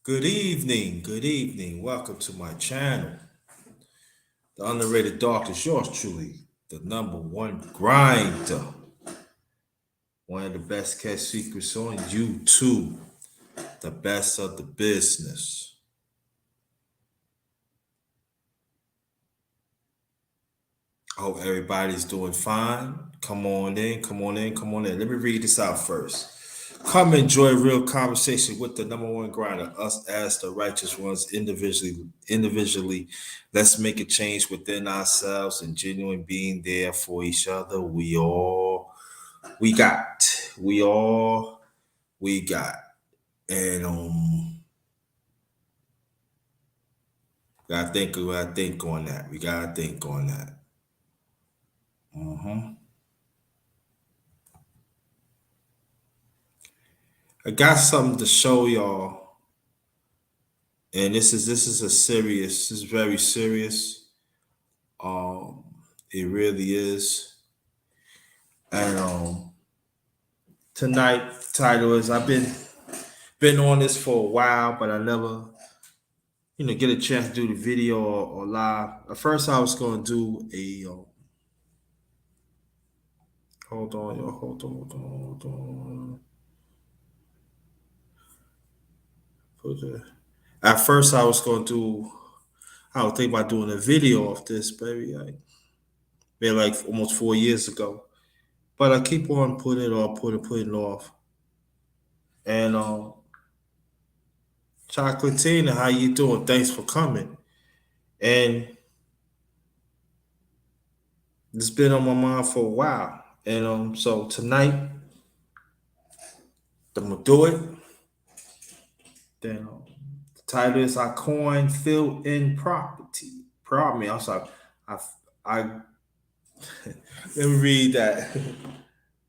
Good evening, good evening. Welcome to my channel. The underrated dog is yours truly, the number one grinder. One of the best kept secrets on YouTube. The best of the business. I hope everybody's doing fine. Come on in, come on in, come on in. Let me read this out first. Come enjoy real conversation with the number one grinder, us as the righteous ones individually. Let's make a change within ourselves and genuine being there for each other. We got. We got. And we gotta think on that. We gotta think on that. hmm I got something to show y'all, and this is this is very serious. Um, it really is. And tonight title is I've been on this for a while, but I never get a chance to do the video or live. At first, I was gonna do a hold on, yo, hold on. At first, I was gonna do. I was thinking about doing a video of this, baby. Maybe like almost 4 years ago, but I keep on putting it off, putting it off. And Chocolatina, how you doing? Thanks for coming. And it's been on my mind for a while. And so tonight I'm gonna do it. Then the title is "I coin fill in property." Pardon me. I'm sorry. I let me read that.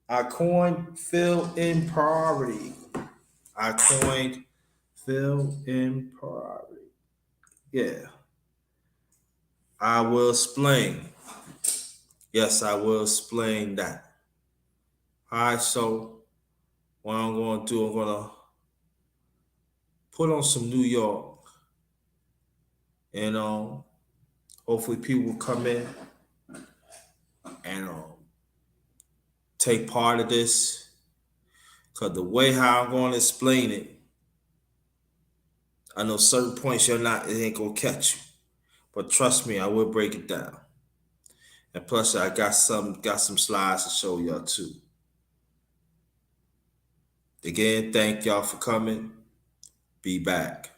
I coined fill in poverty. I coined fill in poverty. Yeah, I will explain. Yes, I will explain that. All right, so what I'm going to do, I'm going to put on some New York, and hopefully people will come in and take part of this. Because the way how I'm going to explain it, I know certain points it ain't going to catch you. But trust me, I will break it down. And plus, I got some slides to show y'all too. Again, thank y'all for coming. Be back.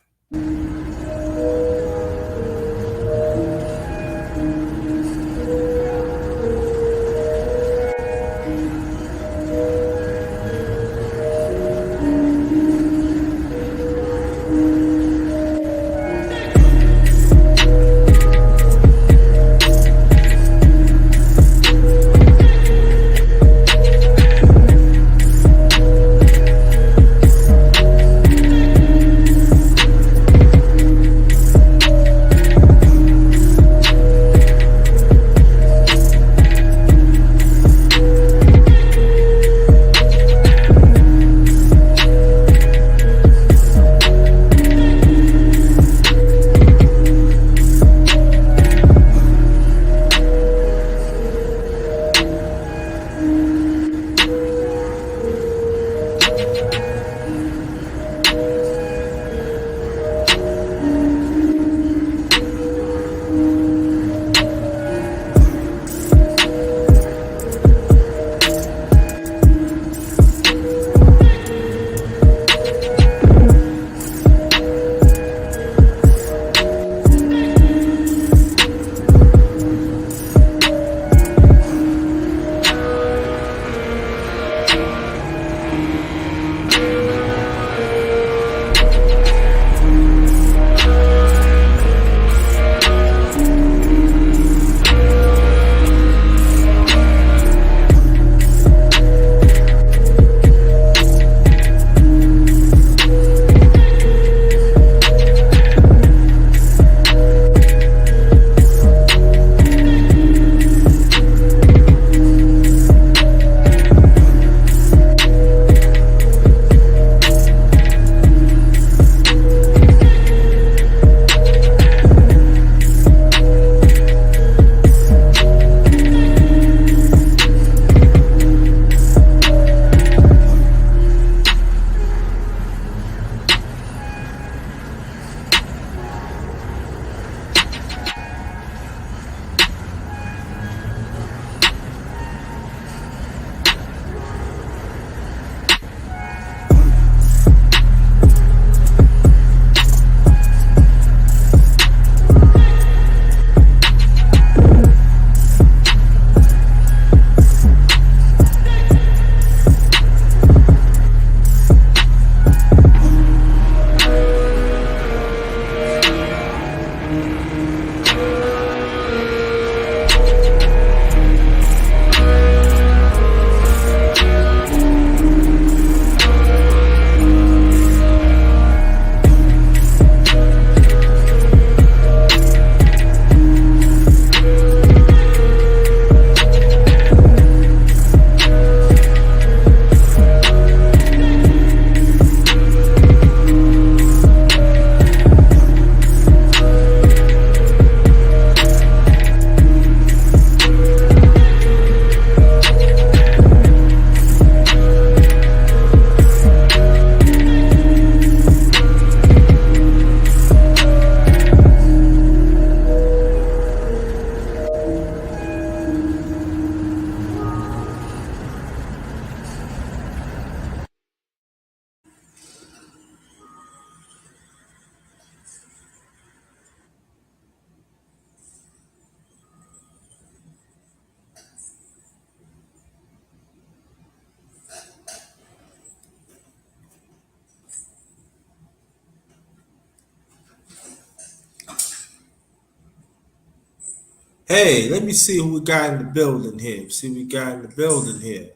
Hey, let me see who we got in the building here. See who we got in the building here.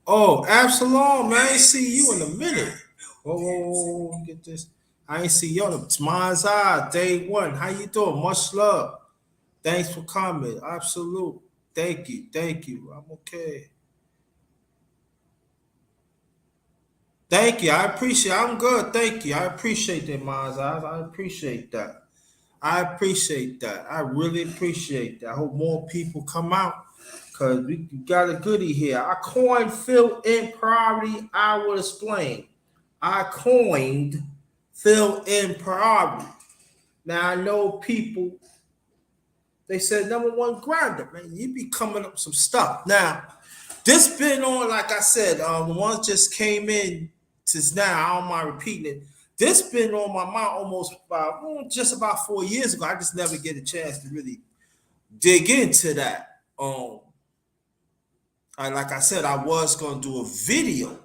Oh, Absalom, man, I ain't see you in a minute. Whoa, whoa, whoa, whoa, get this. I ain't see you on the mind's eye, day one. How you doing? Much love. Thanks for coming. Absolute. Thank you. Thank you. I'm okay. Thank you. I appreciate I'm good. Thank you. I appreciate that, mind's eyes. I appreciate that. I appreciate that. I really appreciate that. I hope more people come out because we got a goodie here. I coined fill in priority. I will explain. I coined fill in priority. Now I know people, they said number one grinder, man. You be coming up with some stuff. Now, this been on, like I said, the ones just came in since now. I don't mind repeating it. This been on my mind almost about just about 4 years ago. I just never get a chance to really dig into that. Like I said, I was gonna do a video,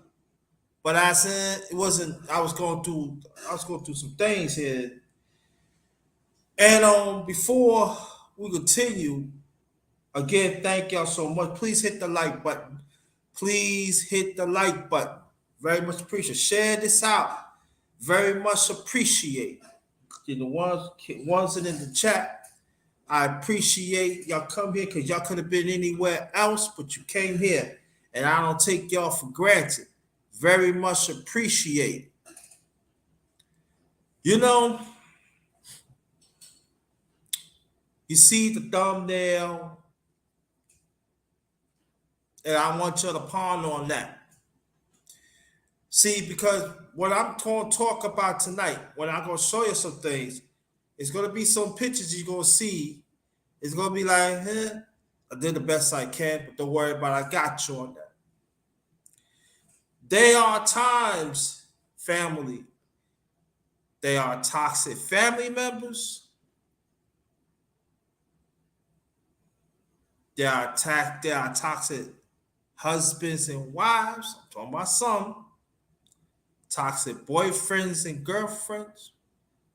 but I said it wasn't. I was going through some things here, and before we continue, again, thank y'all so much. Please hit the like button. Please hit the like button. Very much appreciate. Share this out. Very much appreciate. The ones that in the chat, I appreciate y'all come here because y'all could have been anywhere else, but you came here, and I don't take y'all for granted. Very much appreciate. You know, you see the thumbnail, and I want you to ponder on that. See, because what I'm going to talk about tonight, when I'm going to show you some things, it's going to be some pictures you're going to see. It's going to be like, I did the best I can, but don't worry about it. I got you on that. There are times, family, they are toxic family members. They are toxic husbands and wives. I'm talking about some. Toxic boyfriends and girlfriends.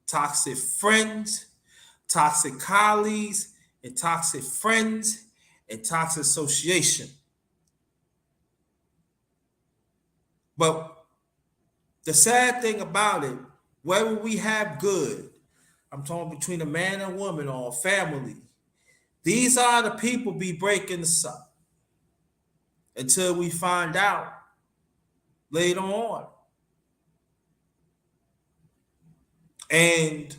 Toxic friends. Toxic colleagues and toxic friends and toxic association. But the sad thing about it, whether we have good, I'm talking between a man and woman or a family, these are the people be breaking us up until we find out later on. And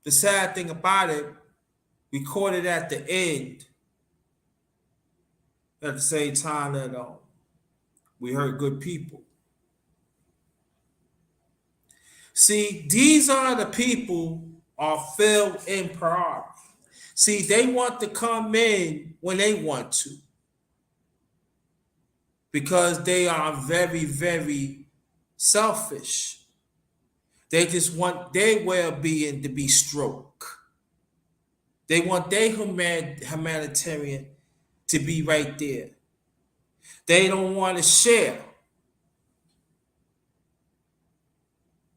the sad thing about it, we caught it at the end at the same time that we hurt good people. See, these are the people are filled in priority. See, they want to come in when they want to because they are very, very selfish. They just want their well-being to be stroked. They want their humanitarian to be right there. They don't want to share.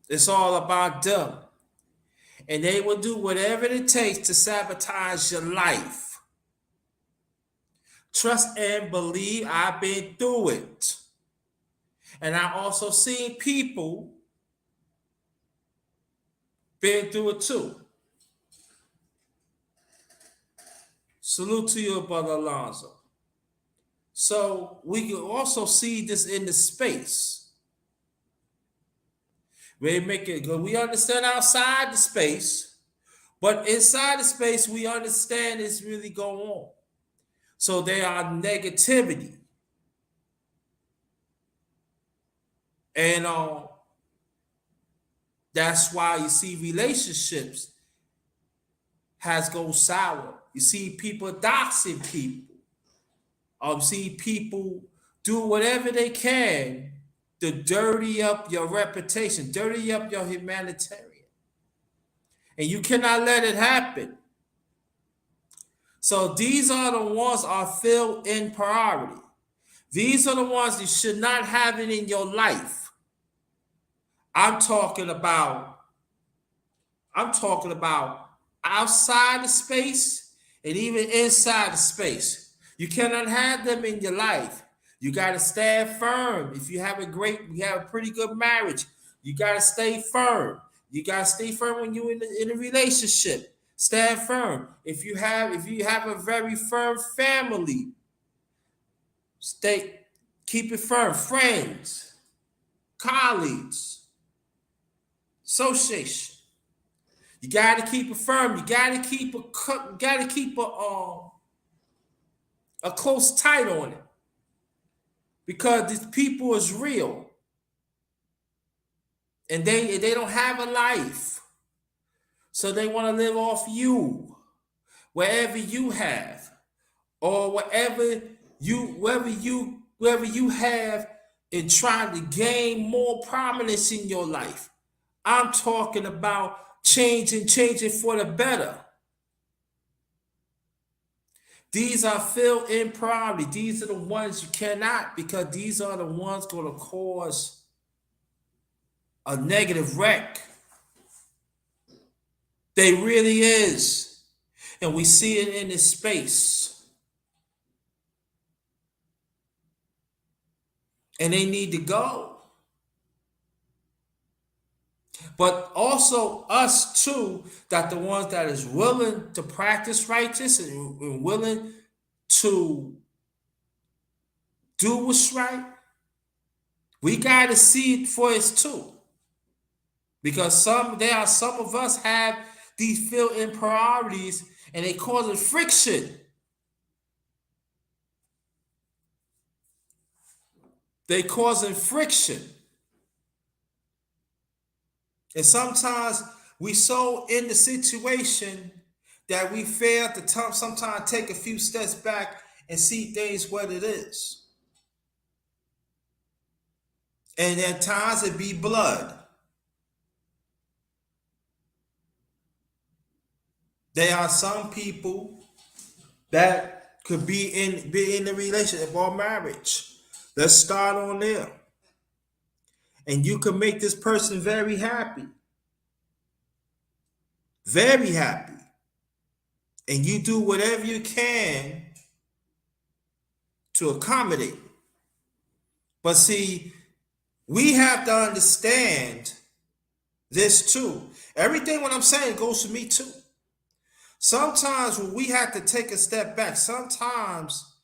It's all about them. And they will do whatever it takes to sabotage your life. Trust and believe, I've been through it. And I also seen people been through it too. Salute to you, Brother Alonzo. So we can also see this in the space. We make it good. We understand outside the space, but inside the space, we understand it's really going on. So there are negativity. And that's why you see relationships has gone sour. You see people doxing people. See people do whatever they can to dirty up your reputation, dirty up your humanitarian. And you cannot let it happen. So these are the ones are filled in priority. These are the ones you should not have it in your life. I'm talking about outside the space and even inside the space. You cannot have them in your life. You got to stand firm. If you have a pretty good marriage, you got to stay firm. You got to stay firm when you're in a relationship. Stand firm. If you have a very firm family, stay keep it firm. Friends, colleagues, association. You got to keep it firm. You got to keep a close tight on it because these people is real and they don't have a life, so they want to live off you, wherever you have, or wherever you have, in trying to gain more prominence in your life. I'm talking about changing for the better. These are filled in priority. These are the ones you cannot, because these are the ones going to cause a negative wreck. They really is. And we see it in this space. And they need to go. But also us too, that the ones that is willing to practice righteous and willing to do what's right, we got to see it for us too. Because there are some of us have these filled-in priorities and they cause friction. They causing friction. And sometimes we so in the situation that we fail to sometimes take a few steps back and see things what it is. And at times it be blood. There are some people that could be in a relationship or marriage. Let's start on there. And you can make this person very happy. Very happy. And you do whatever you can to accommodate. But see, we have to understand this too. Everything what I'm saying goes to me too. Sometimes when we have to take a step back, sometimes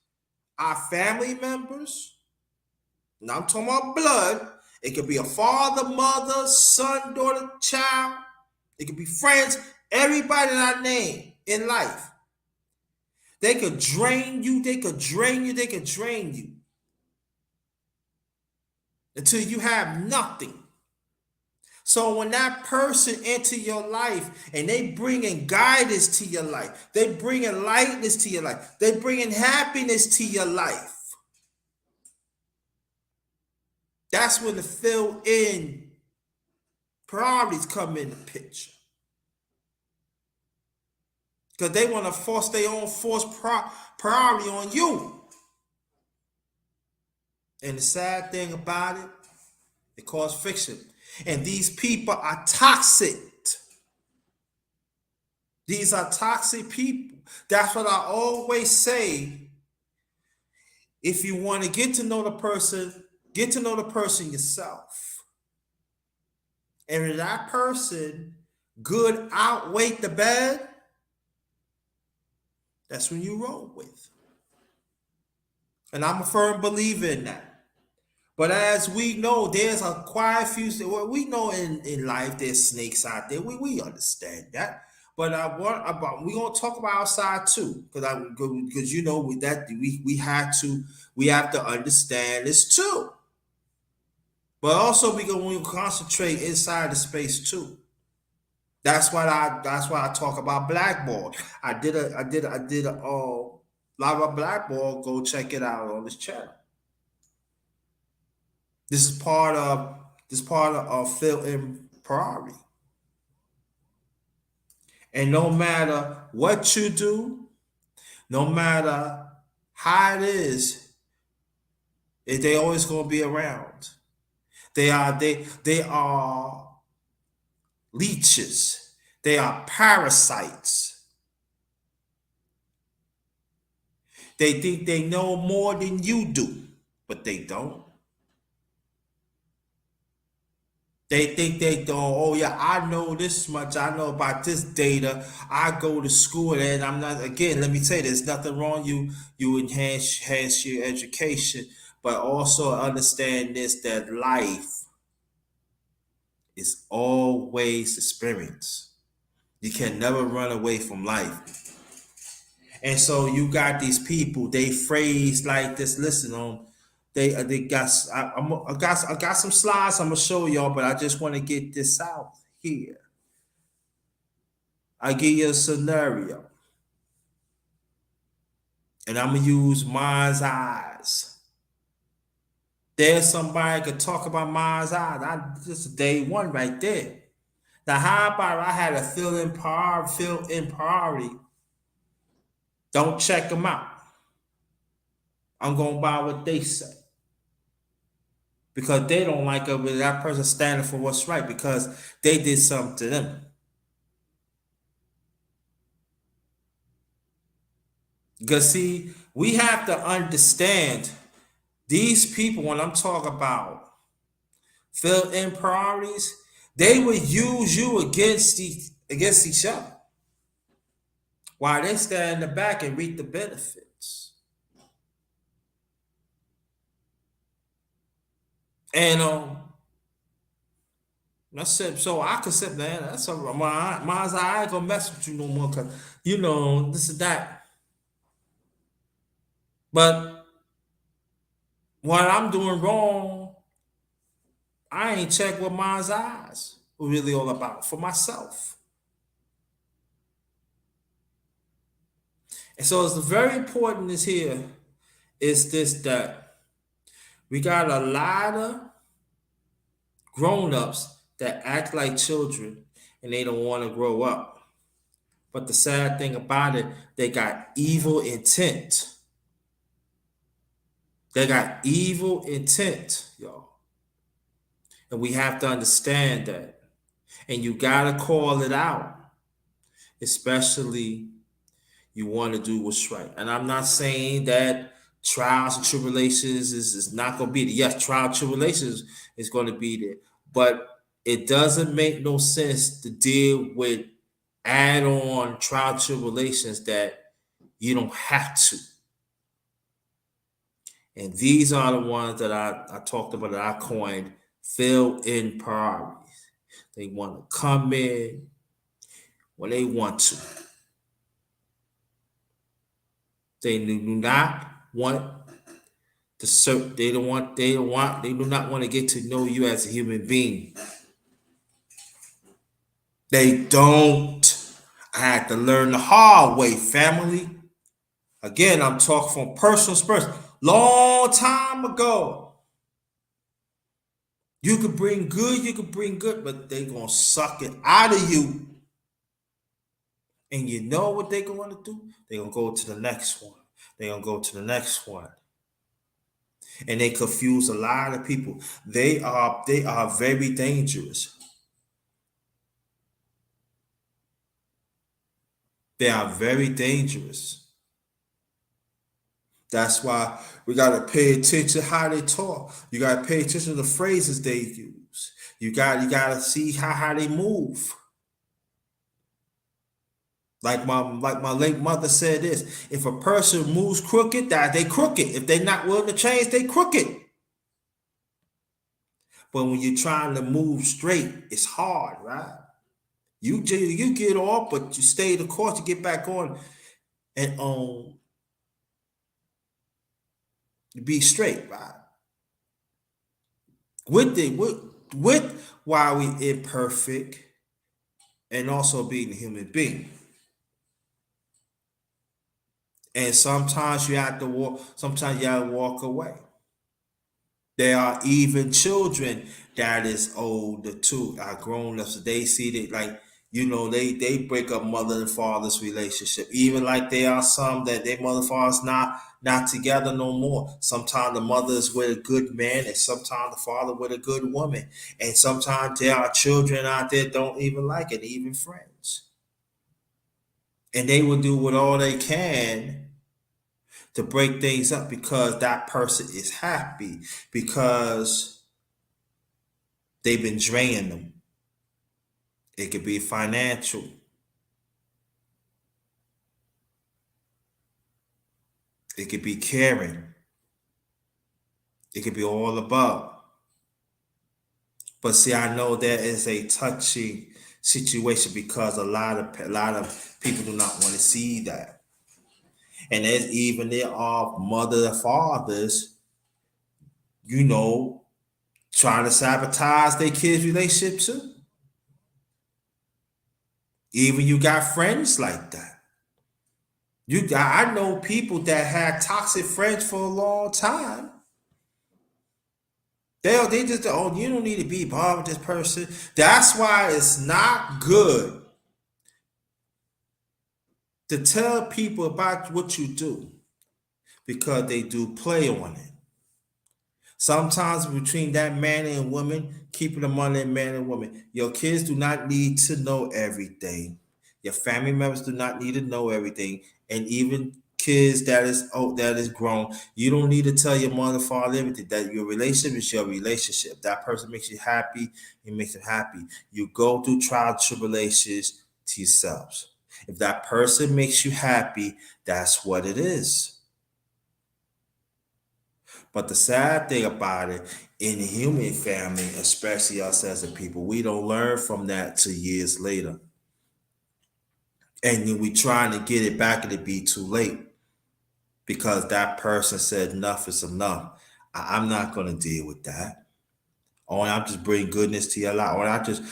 our family members, and I'm talking about blood, it could be a father, mother, son, daughter, child, it could be friends, everybody that I name in life. They could drain you, they could drain you, they could drain you until you have nothing. So when that person enter your life and they bring in guidance to your life, they bring in lightness to your life, they bring in happiness to your life, that's when the fill-in priorities come in the picture. Because they want to force their own priority on you. And the sad thing about it, it causes friction. And these people are toxic. These are toxic people. That's what I always say. If you want to get to know the person yourself. And if that person good outweigh the bad, that's when you roll with. And I'm a firm believer in that. But as we know, there's a quite few. Well, we know in life there's snakes out there. We understand that. But we're gonna talk about outside too, because you know with that we have to understand this too. But also we gonna concentrate inside the space too. That's why I talk about blackball. I did a live on blackball. Go check it out on this channel. This is part of fill-in priority. And no matter what you do, no matter how it is, they always gonna be around. They are leeches. They are parasites. They think they know more than you do, but they don't. They think they don't. Oh yeah, I know this much. I know about this data. I go to school, and I'm not. Again, let me say, there's nothing wrong. You enhance your education, but also understand this, that life is always experience. You can never run away from life. And so you got these people. They phrase like this. Listen, they got. I got some slides. I'm gonna show y'all, but I just want to get this out here. I give you a scenario, and I'm gonna use mind's eyes. There's somebody could talk about mind's eyes. I just day one right there. Now, how about I had a fill in priority? Don't check them out. I'm going by what they say because they don't like it with that person standing for what's right because they did something to them. Because see, we have to understand these people when I'm talking about fill in priorities, they would use you against each other while they stand in the back and reap the benefits. And that's it. So I could sit there. That's a mine's. I ain't gonna mess with you no more because this is that. But what I'm doing wrong, I ain't check what mine's eyes were really all about for myself. And so it's very important this here is this that we got a lot of grown-ups that act like children and they don't want to grow up. But the sad thing about it, they got evil intent. They got evil intent, y'all. And we have to understand that. And you got to call it out, especially you want to do what's right. And I'm not saying that trials and tribulations is not going to be there. Yes, trial and tribulations is going to be there. But it doesn't make no sense to deal with add-on trial tribulations that you don't have to. And these are the ones that I talked about that I coined fill in priorities. They want to come in when they want to. They do not want to serve. They do not want to get to know you as a human being. They don't. I had to learn the hard way, family. Again, I'm talking from personal experience. Long time ago, you could bring good, but they gonna suck it out of you. And you know what they gonna do? They gonna go to the next one. They gonna go to the next one. And they confuse a lot of people. They are very dangerous. They are very dangerous. That's why we got to pay attention to how they talk. You got to pay attention to the phrases they use. You got to see how they move. Like my late mother said this: if a person moves crooked, that they crooked. If they're not willing to change, they crooked. But when you're trying to move straight, it's hard, right? You get off, but you stay the course. You get back on, and be straight, right? With while we imperfect, and also being a human being. And sometimes you have to walk. Sometimes you have to walk away. There are even children that is older too, are grown up. So they see that like they break up mother and father's relationship. Even like there are some that their mother and father's not together no more. Sometimes the mother is with a good man, and sometimes the father with a good woman. And sometimes there are children out there don't even like it, even friends. And they will do what all they can to break things up because that person is happy because they've been draining them. It could be financial. It could be caring. It could be all above. But see, I know there is a touchy situation because a lot of people do not want to see that. And there's even there are mother and fathers, you know, trying to sabotage their kids' relationship too. Even you got friends like that. I know people that had toxic friends for a long time. They just, oh, you don't need to be involved with this person. That's why it's not good to tell people about what you do because they do play on it. Sometimes between that man and woman, keeping them on that man and woman. Your kids do not need to know everything. Your family members do not need to know everything. And even kids that is grown, you don't need to tell your mother, father, everything. That your relationship is your relationship. That person makes you happy, it makes them happy. You go through trial and tribulations to yourselves. If that person makes you happy, that's what it is. But the sad thing about it, in the human family, especially us as a people, we don't learn from that till years later. And then we trying to get it back and it be too late because that person said enough is enough. I'm not gonna deal with that. Or I'm just bring goodness to your life. Or I just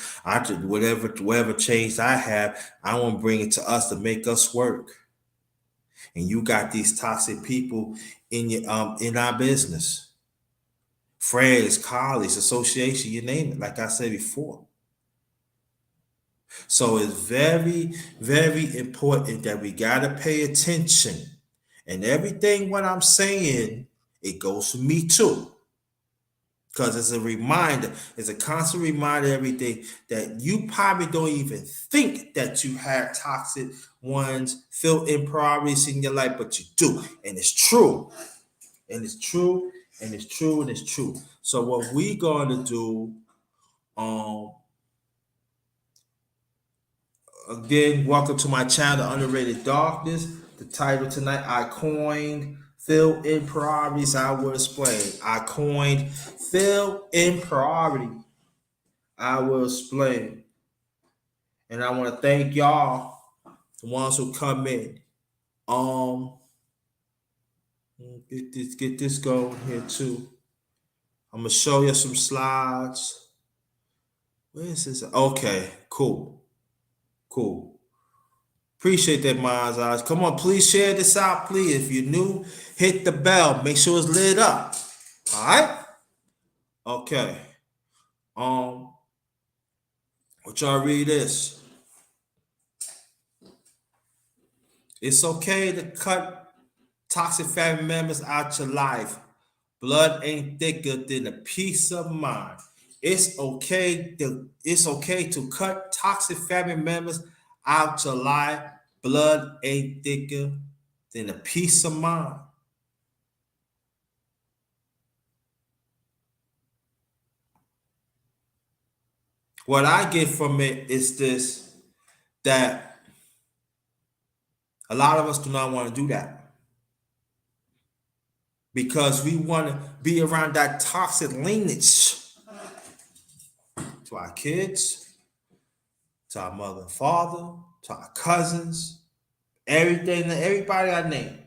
whatever change I have, I want to bring it to us to make us work. And you got these toxic people in our business. Friends, colleagues, association, you name it, like I said before. So it's very, very important that we got to pay attention. And everything what I'm saying, it goes for me too. Because it's a reminder, it's a constant reminder every day that you probably don't even think that you have toxic ones, feel impriorities in your life, but you do. And it's true. And it's true. And it's true. And it's true. So what we gonna do, um, again, welcome to my channel, Underrated Darkness. The title tonight, I coined fill in priorities. I will explain. I coined fill in priority. I will explain. And I want to thank y'all, the ones who come in. Um, get this going here too. I'm gonna show you some slides. Where is this? Okay, cool. Appreciate that, Miles Eyes. Come on, please share this out, please. If you're new, hit the bell. Make sure it's lit up. All right. Okay. Um, what y'all read this? It's okay to cut toxic family members out your life. Blood ain't thicker than a peace of mind. It's okay to cut toxic family members out your life. Blood ain't thicker than a peace of mind. What I get from it is this, that a lot of us do not want to do that because we want to be around that toxic lineage to our kids, to our mother and father, to our cousins, everything, everybody I name.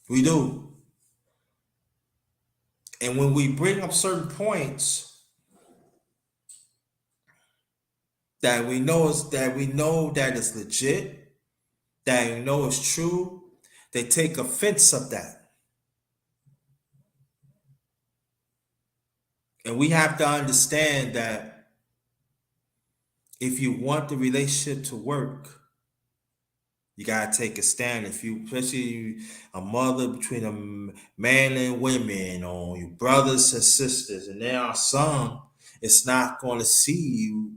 We do. And when we bring up certain points that it's legit, that we know it's true, they take offense of that. And we have to understand that if you want the relationship to work, you gotta take a stand. If you, especially a mother between a man and women, or your brothers and sisters, and there are some, it's not going to see you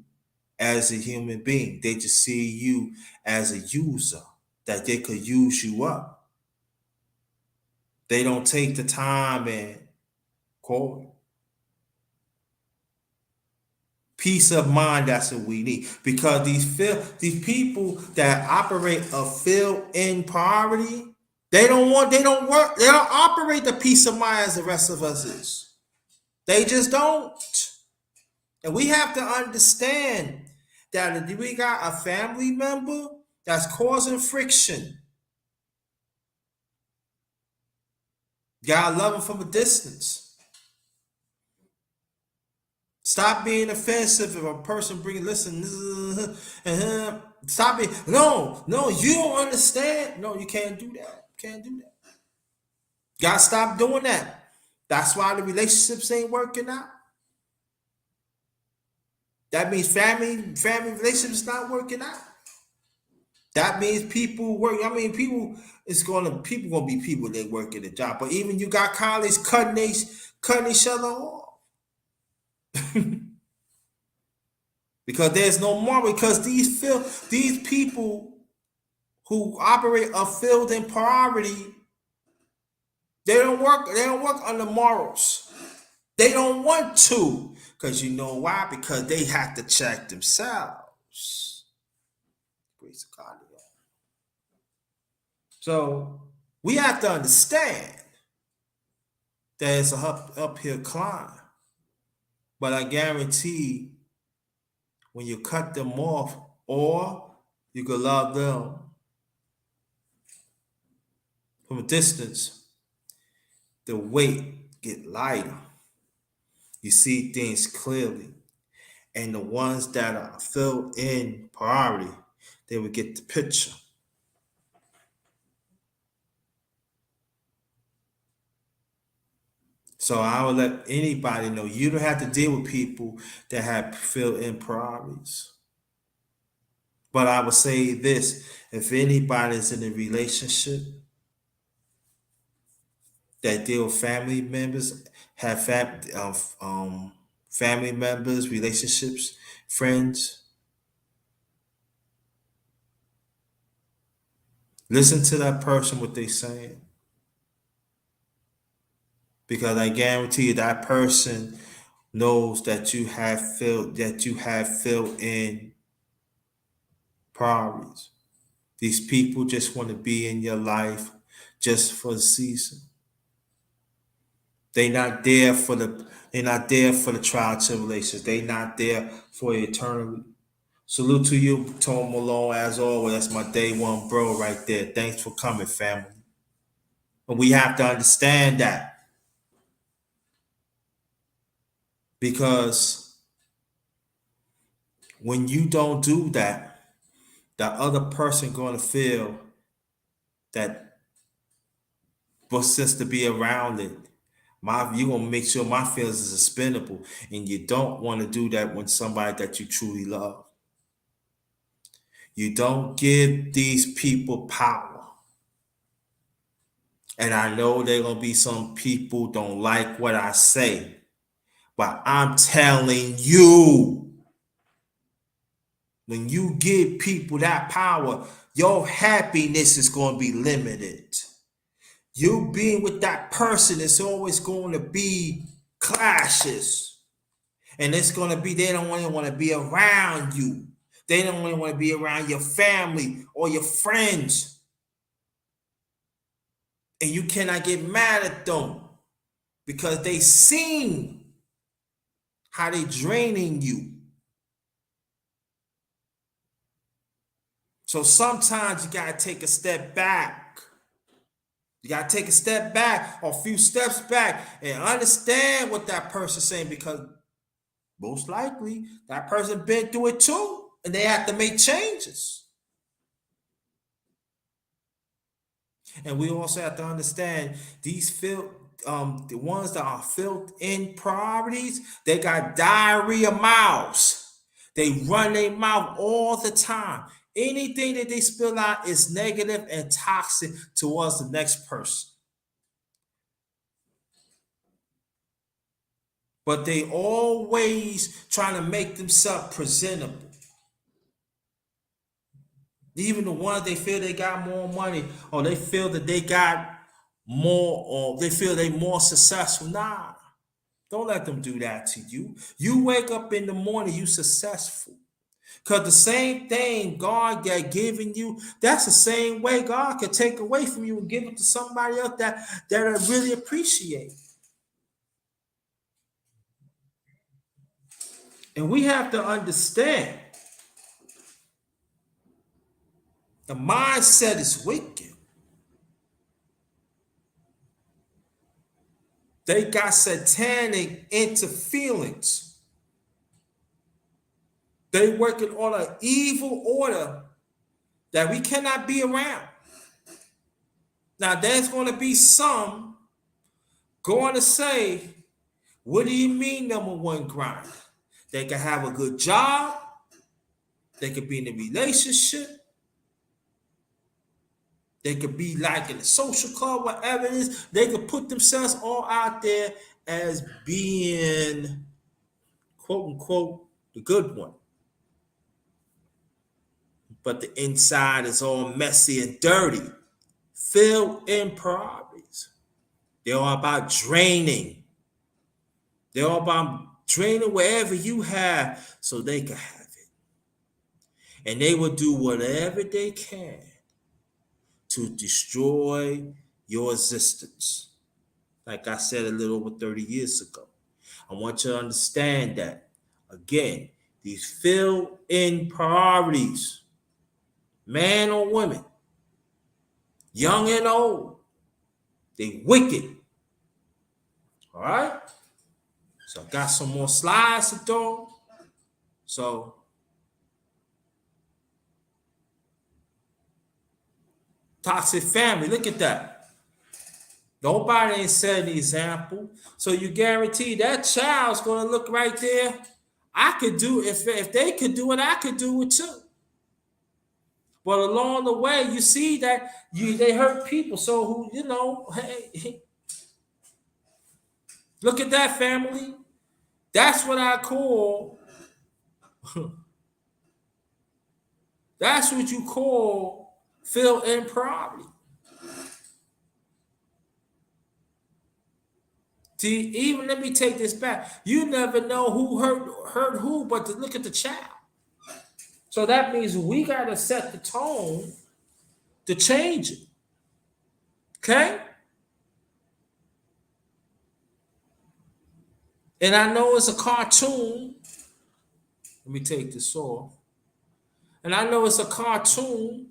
as a human being. They just see you as a user, that they could use you up. They don't take the time and call peace of mind. That's what we need, because these people that operate a field in poverty, they don't work, they don't operate the peace of mind as the rest of us is. They just don't. And we have to understand that if we got a family member that's causing friction, you gotta love them from a distance. Stop being offensive if a person bring listen. Stop being no. You don't understand. No, you can't do that. Can't do that. Gotta stop doing that. That's why the relationships ain't working out. That means family relationships not working out. That means people work. I mean, people gonna be people that work at a job. But even you got colleagues cutting each other off because there's no more. Because these people who operate a field in poverty, they don't work. They don't work on the morals. They don't want to, because you know why? Because they have to check themselves. Praise God. So we have to understand that it's a uphill climb. But I guarantee when you cut them off, or you can love them from a distance, the weight get lighter. You see things clearly. And the ones that are filled in priority, they will get the picture. So I would let anybody know you don't have to deal with people that have filled in priorities. But I would say this: if anybody's in a relationship that deal with family members, have family members, relationships, friends, listen to that person what they saying, because I guarantee you that person knows that you have filled in priorities. These people just want to be in your life just for the season. They're not there for the trial tribulations. They're not there for eternity. Salute to you, Tom Malone, as always. That's my day one bro right there. Thanks for coming, family. And we have to understand that, because when you don't do that, the other person going to feel that, but since to be around it, you gonna make sure my feelings is expendable, and you don't want to do that when somebody that you truly love. You don't give these people power. And I know there gonna be some people don't like what I say, but I'm telling you, when you give people that power, your happiness is gonna be limited. You being with that person is always going to be clashes. And it's going to be, they don't even want to be around you. They don't even want to be around your family or your friends. And you cannot get mad at them because they seen how they draining you. So sometimes you got to take a step back. You got to take a step back or a few steps back and understand what that person's saying, because most likely that person been through it too, and they have to make changes. And we also have to understand the ones that are filled in priorities, they got diarrhea mouths. They run their mouth all the time. Anything that they spill out is negative and toxic towards the next person. But they always trying to make themselves presentable. Even the ones they feel they got more money, or they feel that they got more, or they feel they more successful. Nah, don't let them do that to you. You wake up in the morning, you successful. Because the same thing God got given you, that's the same way God could take away from you and give it to somebody else that I really appreciate. And we have to understand the mindset is wicked. They got satanic interference. They working on an evil order that we cannot be around. Now, there's going to be some going to say, what do you mean, number one grind? They can have a good job, they could be in a relationship, they could be like in a social club, whatever it is. They could put themselves all out there as being, quote unquote, the good one. But the inside is all messy and dirty, filled in priorities. They're all about draining. They're all about draining wherever you have so they can have it. And they will do whatever they can to destroy your existence. Like I said a little over 30 years ago. I want you to understand that, again, these fill in priorities, man or woman, young and old, they wicked. All right? So I got some more slides to throw. So toxic family, look at that. Nobody ain't set an example. So you guarantee that child's gonna look right there. I could do if they could do it, I could do it too. But along the way, you see that they hurt people. So who hey, look at that family. That's what I call. That's what you call fill in poverty. See, even let me take this back. You never know who hurt who, but to look at the child. So that means we gotta set the tone to change it. Okay? And I know it's a cartoon. Let me take this off. And I know it's a cartoon,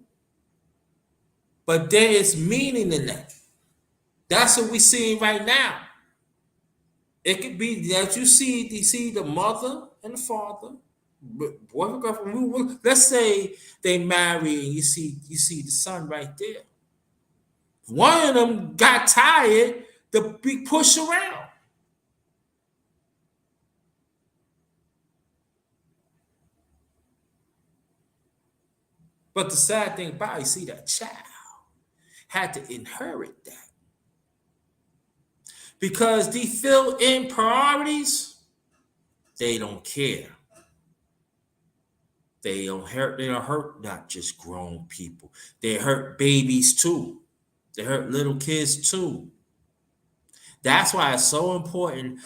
but there is meaning in that. That's what we're seeing right now. It could be that you see the mother and the father, boy and girlfriend. Let's say they marry and you see the son right there. One of them got tired to be pushed around. But the sad thing about it, you see that child had to inherit that. Because the fill in priorities, they don't care. They don't hurt not just grown people. They hurt babies too. They hurt little kids too. That's why it's so important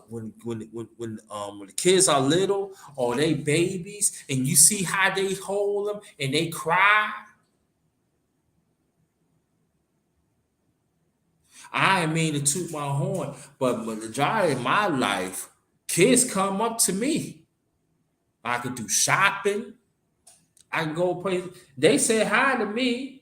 when the kids are little or they babies and you see how they hold them and they cry. I ain't mean to toot my horn, but the majority of my life, kids come up to me. I could do shopping. I can go places. They say hi to me.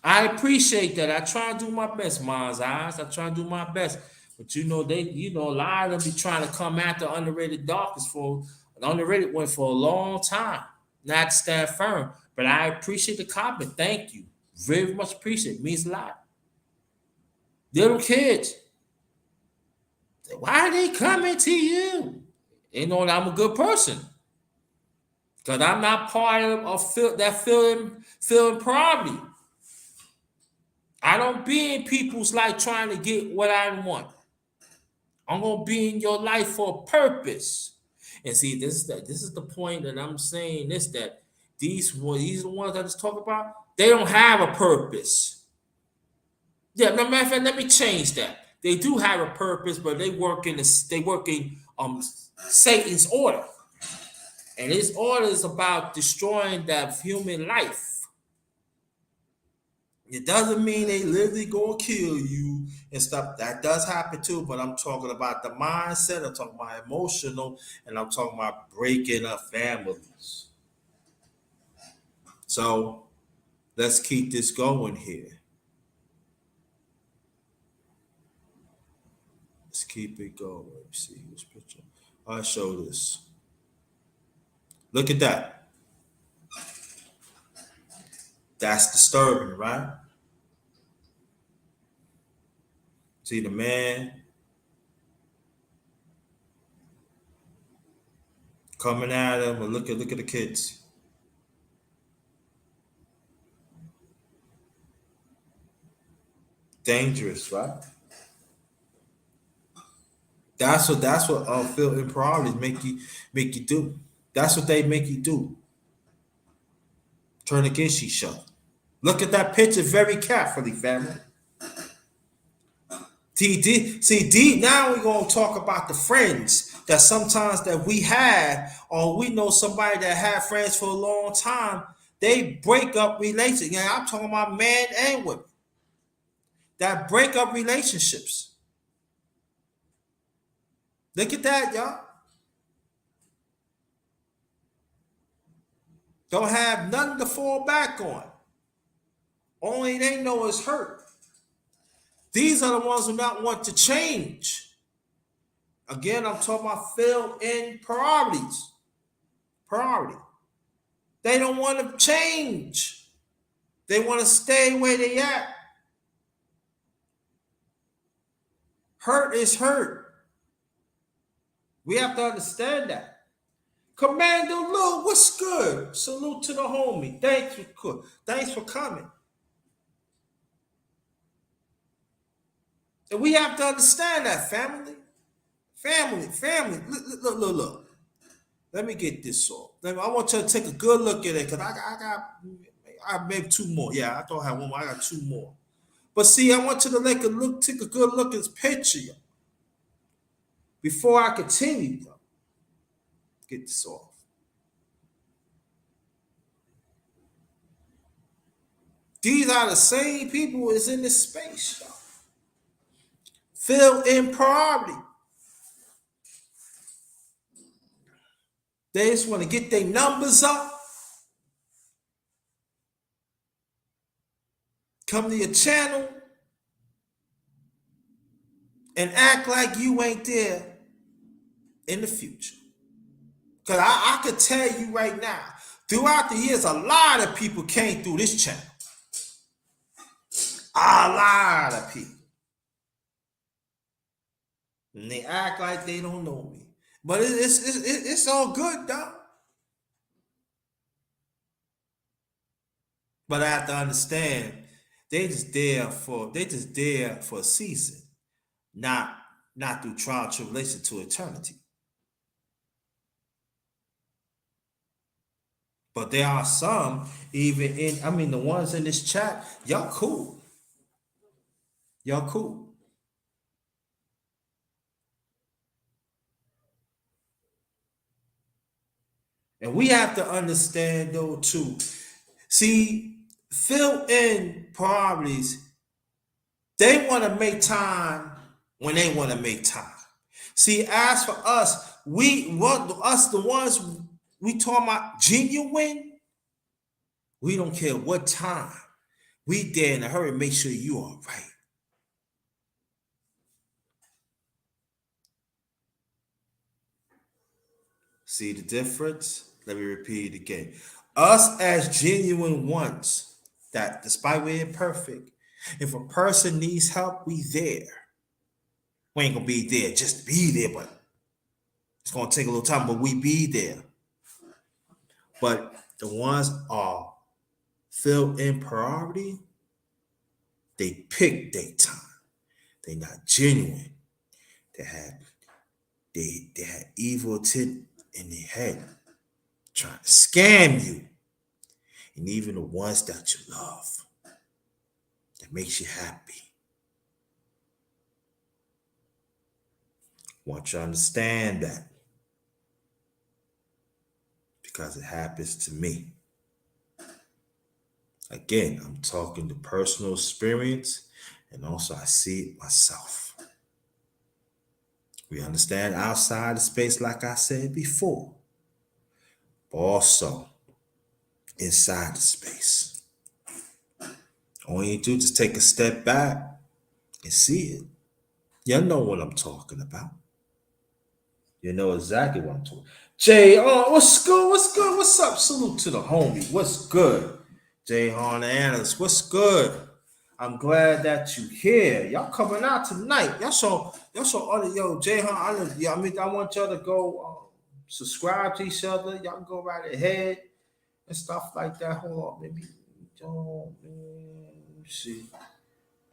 I appreciate that. I try to do my best, Mom's eyes. I try to do my best. But a lot of them be trying to come after underrated darkness for an underrated one for a long time. Not stand firm. But I appreciate the comment. Thank you. Very much appreciate it. It means a lot. Little kids. Why are they coming to you? They know that I'm a good person. Because I'm not part of that feeling poverty. I don't be in people's life trying to get what I want. I'm going to be in your life for a purpose. And see, this is the point that I'm saying this that these are the ones I just talk about. They don't have a purpose. Yeah, no matter of fact, let me change that. They do have a purpose, but they work in Satan's order. And his order is about destroying that human life. It doesn't mean they literally gonna kill you and stuff. That does happen too, but I'm talking about the mindset, I'm talking about emotional, and I'm talking about breaking up families. So let's keep this going here. Let's keep it going. Let me see this picture. I'll show this. Look at that. That's disturbing, right? See the man coming at him, and look at the kids. Dangerous, right? That's what feel improperties make you do. That's what they make you do. Turn against each other. Look at that picture very carefully, family. See, deep now we're gonna talk about the friends that sometimes that we have, or we know somebody that had friends for a long time. They break up relationships. Yeah, I'm talking about men and women that break up relationships. Look at that, y'all. Don't have nothing to fall back on. Only they know is hurt. These are the ones who not want to change. Again, I'm talking about fill in priorities. Priority. They don't want to change. They want to stay where they at. Hurt is hurt. We have to understand that. Commander Lou, what's good? Salute to the homie. Thanks for coming. And we have to understand that, family. Family. Look. Let me get this off. I want you to take a good look at it because I maybe two more. Yeah, I thought I had one more. I got two more. But see, I want you to take a good look at this picture before I continue. Get this off. These are the same people who is in this space, y'all. Fill in priority. They just want to get their numbers up. Come to your channel and act like you ain't there in the future. Because I could tell you right now, throughout the years, a lot of people came through this channel. A lot of people. And they act like they don't know me. But it's all good, though. But I have to understand, they just there for a season, not through trial tribulation to eternity. But there are some, the ones in this chat, y'all cool. Y'all cool. And we have to understand though too. See, fill in priorities. They want to make time when they want to make time. See, as for us, we want us the ones we talking about genuine. We don't care what time. We there in a hurry, make sure you are right. See the difference? Let me repeat it again. Us as genuine ones, that despite we're imperfect, if a person needs help, we there. We ain't gonna be there, just be there, but it's gonna take a little time, but we be there. But the ones are filled in priority, they pick their time. They not genuine. They had evil in their head, trying to scam you, and even the ones that you love, that makes you happy. I want you to understand that because it happens to me. Again, I'm talking to personal experience, and also I see it myself. We understand outside the space, like I said before, but also inside the space. All you do is take a step back and see it. You know what I'm talking about. You know exactly what I'm talking. Jay, what's good? What's good? What's up? Salute to the homie. What's good? Jay Horn Analyst. What's good? I'm glad that you here. Y'all coming out tonight. Y'all saw other Jay Horn. I want y'all to go subscribe to each other. Y'all can go right ahead and stuff like that. Hold on, maybe. Oh, man, let me see.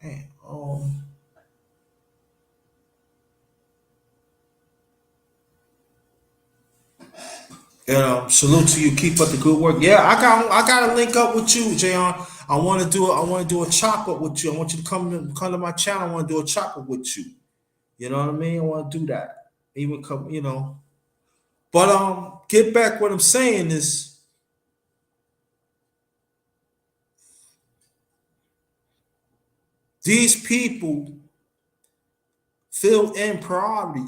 Man, salute to you. Keep up the good work. Yeah, I got to link up with you, Jayon. I want to do a chop up with you. I want you to come to my channel. I want to do a chop up with you. You know what I mean? I want to do that. Even come, But get back. What I'm saying is, these people feel in priority.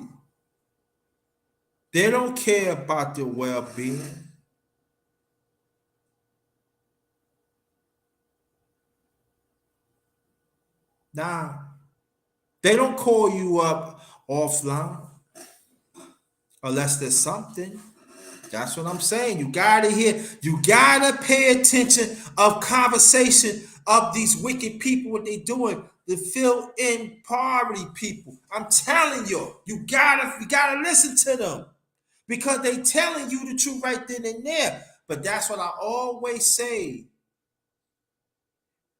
They don't care about their well-being. Nah, they don't call you up offline unless there's something. That's what I'm saying. You gotta hear, you gotta pay attention of conversation of these wicked people, what they doing, the fill in poverty people. I'm telling you, you gotta listen to them because they telling you the truth right then and there. But that's what I always say.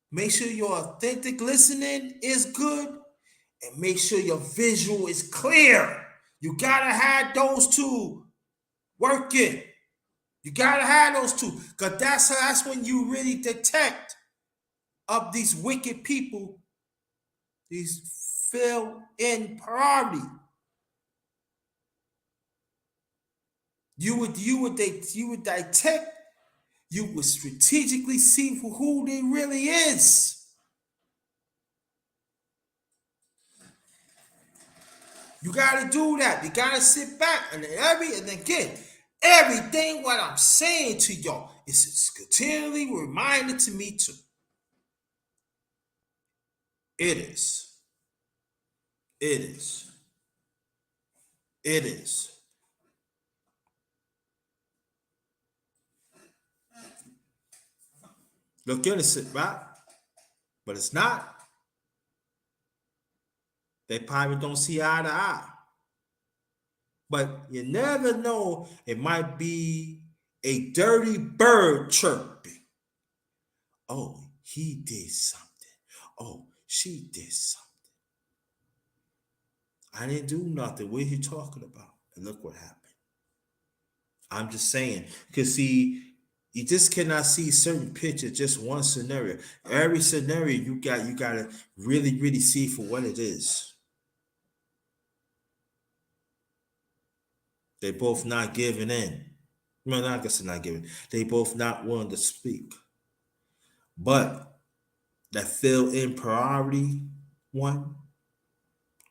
Make sure your authentic listening is good and make sure your visual is clear. You gotta have those two working. You gotta have those two, because that's when you really detect of these wicked people, these fill in priority. You would detect, you would strategically see who they really is. You gotta do that. You gotta sit back and again, everything what I'm saying to y'all is continually reminded to me too. It is. It is. It is. Look innocent, right? But it's not. They probably don't see eye to eye. But you never know. It might be a dirty bird chirping. Oh, he did something. Oh, she did something. I didn't do nothing. What are you talking about? And look what happened. I'm just saying. Because see, you just cannot see certain pictures, just one scenario. Every scenario you gotta really, really see for what it is. They both not giving in. Well, I guess they're not giving. They both not willing to speak. But that fill in priority one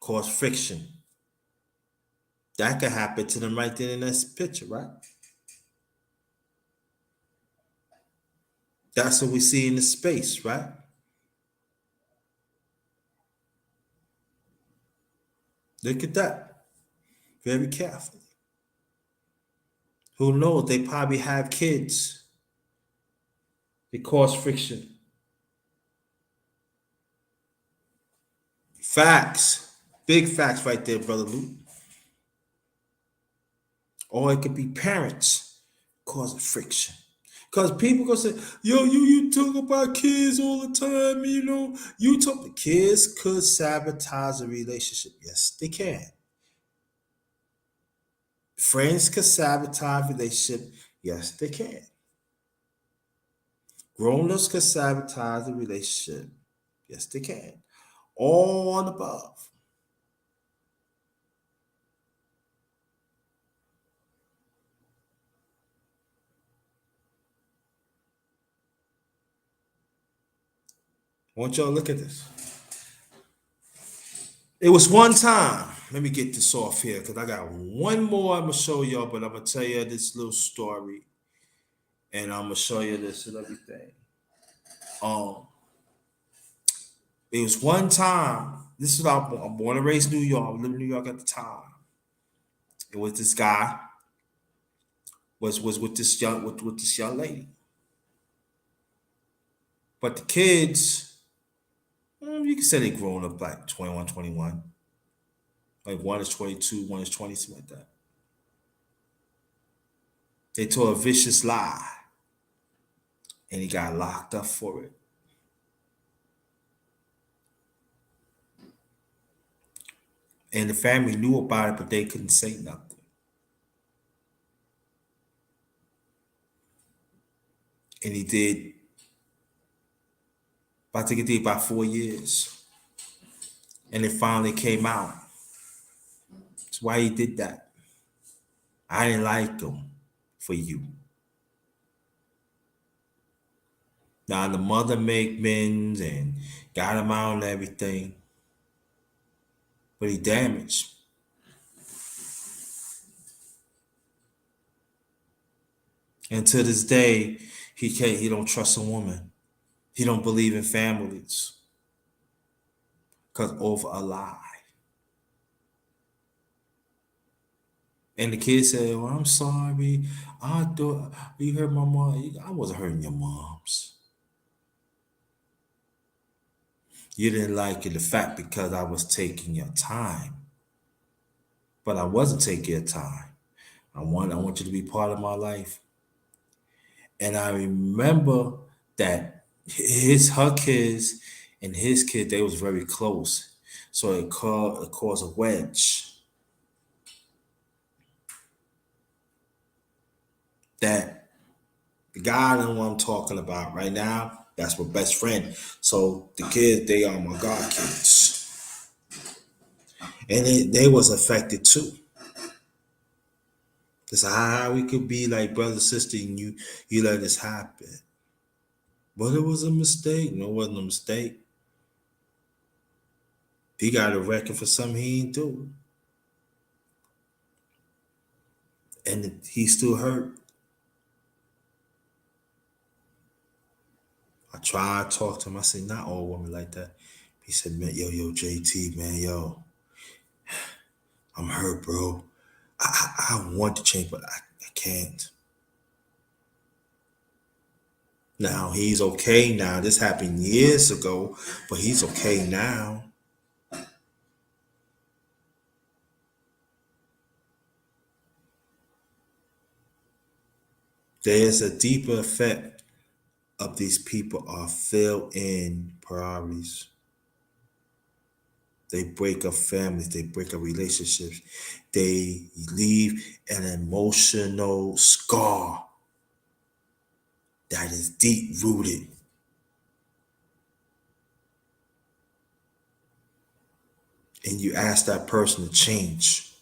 cause friction. That could happen to them right there in this picture, right? That's what we see in the space, right? Look at that. Very carefully. Who knows? They probably have kids. They cause friction. Facts. Big facts right there, Brother Luke. Or it could be parents causing friction. Because people gonna say, yo, you talk about kids all the time, you talk the kids could sabotage a relationship. Yes, they can. Friends can sabotage relationship. Yes, they can. Grown-ups can sabotage the relationship. Yes, they can. All and above. I want y'all to look at this. It was one time. Let me get this off here because I got one more I'm gonna show y'all, but I'm gonna tell you this little story, and I'm gonna show you this and everything. Um, it was one time. This is I'm born and raised in New York. I lived in New York at the time. It was this guy was with this young lady, but the kids, you can say they grown up like 21, 21. Like one is 22, one is 20, something like that. They told a vicious lie, and he got locked up for it. And the family knew about it, but they couldn't say nothing. And he did, I think he did about 4 years. And it finally came out. That's why he did that. I didn't like him for you. Now the mother made amends and got him out and everything, but he damaged. And to this day, he don't trust a woman. He don't believe in families because over a lie. And the kid said, "Well, I'm sorry. I thought you hurt my mom. I wasn't hurting your moms. You didn't like it, the fact because I was taking your time. But I wasn't taking your time. I want you to be part of my life." And I remember that her kids and his kid, they was very close. So it caused a wedge that the guy I know what I'm talking about right now, that's my best friend. So the kids, they are my god kids. And they was affected too. It's how we could be like brother, sister, and you let this happen. But it was a mistake. No, it wasn't a mistake. He got a record for something he didn't do. And he still hurt. I tried to talk to him. I said, not all women like that. He said, man, yo, JT, man, yo, I'm hurt, bro. I want to change, but I can't. Now he's okay now. This happened years ago, but he's okay now. There's a deeper effect of these people are fill in priorities. They break up families, they break up relationships, they leave an emotional scar that is deep rooted. And you ask that person to change.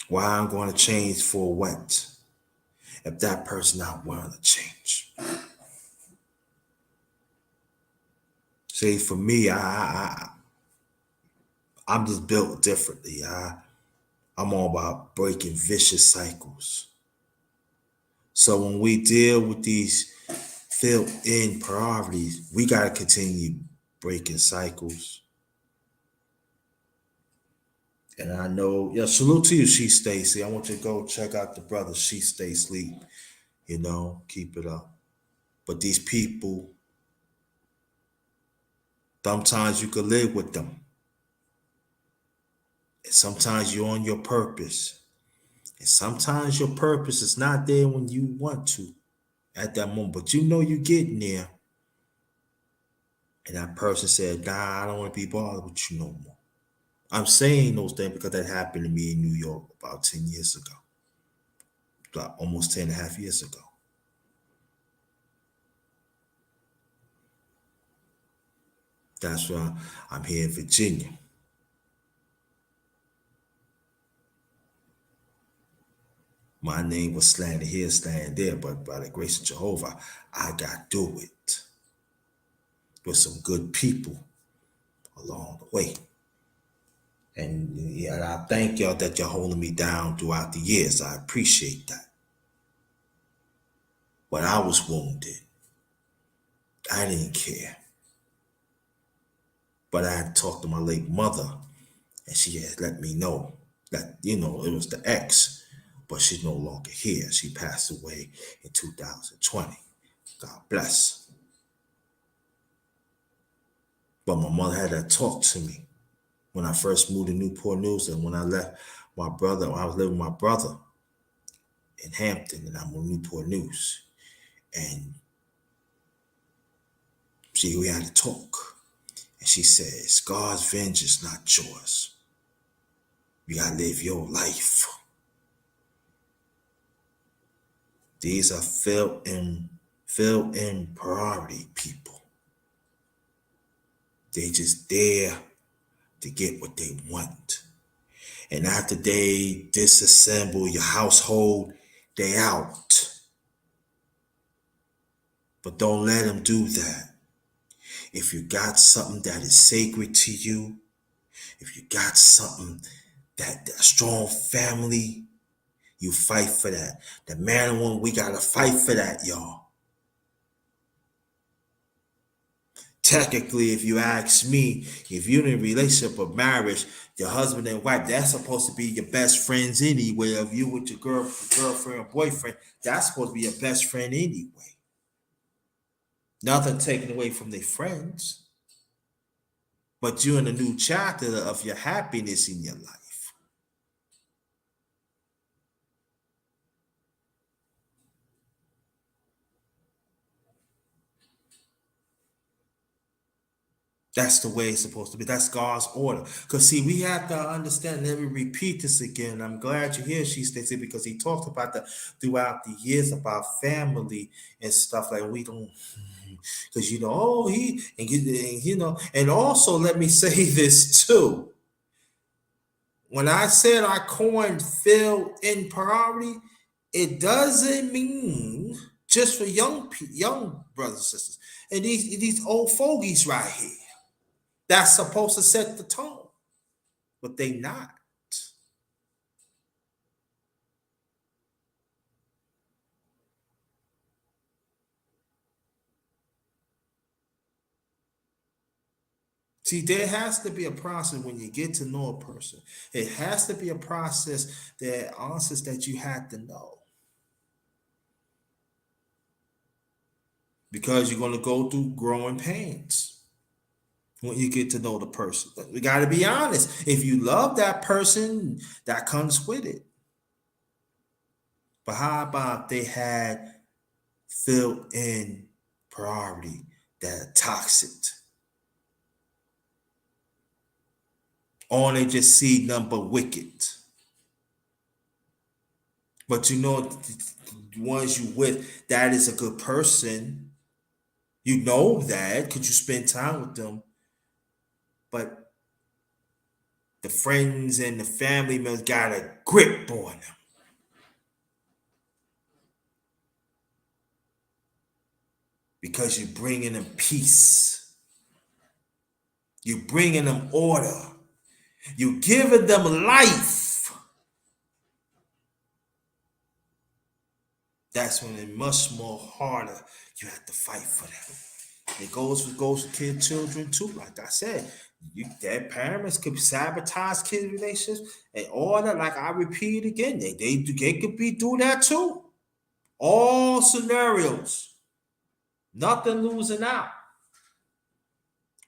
Why I'm going to change for what? If that person not willing to change. See, for me, I'm just built differently. I'm all about breaking vicious cycles. So when we deal with these filled in priorities, we got to continue breaking cycles. And I know, yeah, salute to you, She Stacy. I want you to go check out the brother, She Stay Sleep. Keep it up. But these people, sometimes you can live with them. And sometimes you're on your purpose. And sometimes your purpose is not there when you want to at that moment. But you're getting there. And that person said, nah, I don't want to be bothered with you no more. I'm saying those things because that happened to me in New York about 10 years ago, about almost 10 and a half years ago. That's why I'm here in Virginia. My name was slanted here, slanted there, but by the grace of Jehovah, I got through it with some good people along the way. And yeah, I thank y'all that you're holding me down throughout the years. I appreciate that. When I was wounded, I didn't care. But I had talked to my late mother, and she had let me know that, it was the ex, but she's no longer here. She passed away in 2020. God bless. But my mother had to talk to me when I first moved to Newport News, and when I left my brother, when I was living with my brother in Hampton, and I moved to Newport News. And we had to talk. And she says, God's vengeance, not yours. You gotta live your life. These are fill in priority people. They just there to get what they want. And after they disassemble your household, they out. But don't let them do that. If you got something that is sacred to you, if you got something that a strong family, you fight for that. The man and woman, we gotta fight for that, y'all. Technically, if you ask me, if you're in a relationship or marriage, your husband and wife, that's supposed to be your best friends anyway. If you with your girlfriend or boyfriend, that's supposed to be your best friend anyway. Nothing taken away from their friends, but you're in a new chapter of your happiness in your life. That's the way it's supposed to be. That's God's order. Because see, we have to understand, let me repeat this again. I'm glad you're here, she states it, because he talked about that throughout the years about family and stuff like we don't, because oh, and also let me say this too. When I said I coined fill in priority, it doesn't mean just for young brothers and sisters. And these old fogies right here. That's supposed to set the tone, but they not. See, there has to be a process when you get to know a person. It has to be a process that answers that you had to know. Because you're going to go through growing pains when you get to know the person. But we got to be honest. If you love that person, that comes with it. But how about they had filled in priority that are toxic? Or they just see nothing but wicked. But the ones you with, that is a good person. You know that because you spend time with them. But the friends and the family members got a grip on them. Because you're bringing them peace. You're bringing them order. You're giving them life. That's when it's much more harder. You have to fight for them. It goes for kid children too. Like I said, their parents could sabotage kids' relationships and all that. Like I repeat again, they could be do that too. All scenarios. Nothing losing out.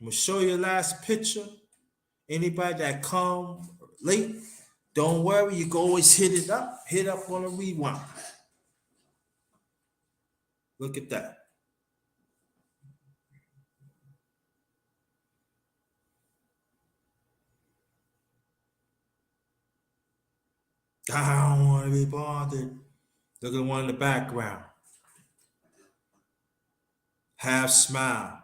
I'm gonna show you the last picture. Anybody that come late, don't worry, you can always hit it up. Hit up on a rewind. Look at that. I don't want to be bothered. Look at the one in the background. Half smile.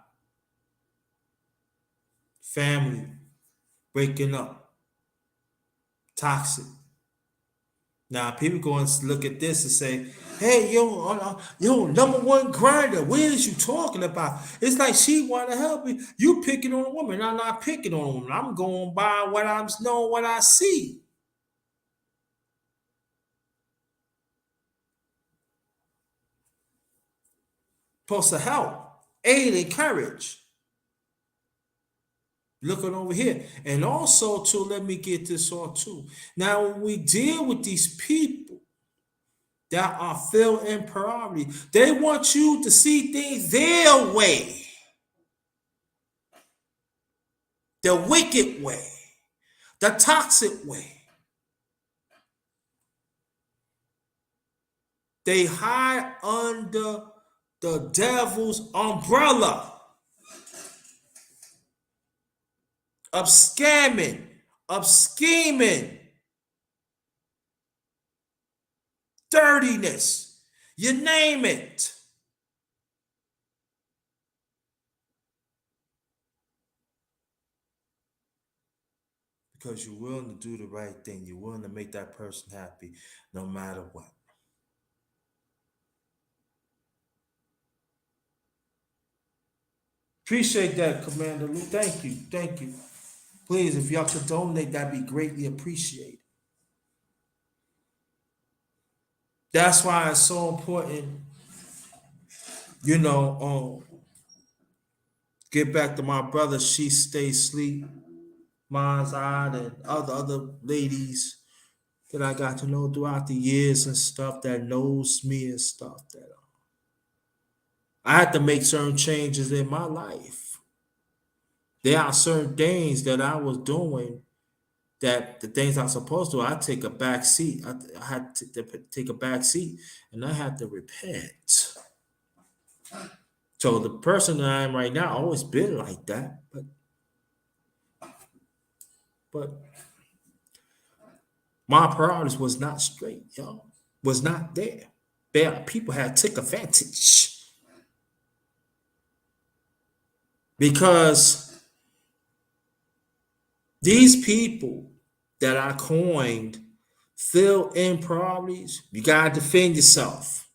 Family breaking up. Toxic. Now people go and look at this and say, "Hey, yo, number one grinder. What is you talking about?" It's like she want to help you. You picking on a woman. I'm not picking on a woman. I'm going by what I'm knowing, what I see. Supposed to help, aid, encourage. Looking over here, and also too. Let me get this all too. Now, when we deal with these people that are filled in priority, they want you to see things their way, the wicked way, the toxic way. They hide under the devil's umbrella of scamming, of scheming, dirtiness, you name it. Because you're willing to do the right thing, you're willing to make that person happy no matter what. Appreciate that, Commander Lou. Thank you. Thank you. Please, if y'all could donate, that'd be greatly appreciated. That's why it's so important, you know, get back to my brother, She Stay Sleep, Mine's Eye, and other ladies that I got to know throughout the years and stuff that knows me and stuff that I had to make certain changes in my life. There are certain things that I was doing that the things I'm supposed to, I take a back seat. I had to take a back seat and I had to repent. So the person that I am right now always been like that, but my priorities was not straight, y'all. Was not there. There people had took advantage because these people that I coined fill in priorities. You gotta defend yourself.